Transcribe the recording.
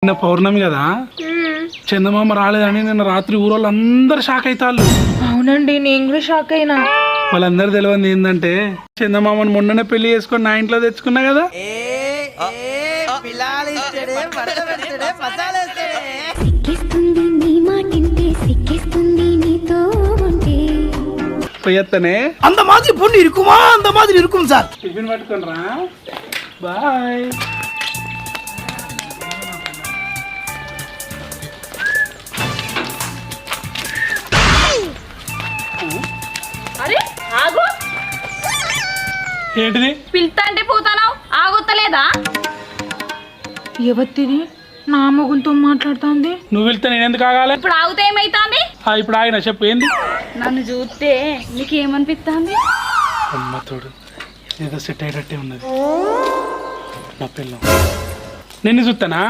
నిన్న పౌర్ణమి కదా, చందమామ రాలేదని నిన్న రాత్రి ఊరోళ్ళు అందరు షాక్ అవుతాళ్ళు. అవునండి, నేను కూడా షాక్ అయినా. వాళ్ళందరూ తెలియదు ఏంటంటే చందమామని మొన్ననే పెళ్లి చేసుకొని నా ఇంట్లో తెచ్చుకున్నా కదా. పోయత్తనే அந்த மாதிரி பொண்ணு இருக்குமா? அந்த மாதிரி இருக்கும் சார். టిఫిన్ పట్టుకొని రా. బాయ్. అరే ఆగు, ఏంటిది? పిల్తా అంటే పోతానా? ఆగొత్తలేదా? ఎవత్తిది నా మొగుంతో మాట్లాడుతోంది? నువ్వు వెళ్తే నేను ఎందుకు ఆగాలి? ఇప్పుడు ఆగితే ఏమైతుంది? ఇప్పుడు ఆగిన చెప్పు ఏంది? నన్ను చూస్తే నీకేమనిపిస్తుంది? అమ్మతోడు ఏదో సెట్ అయ్యేటట్టే ఉన్నది. నా పిల్ల నిన్ను చూస్తానా?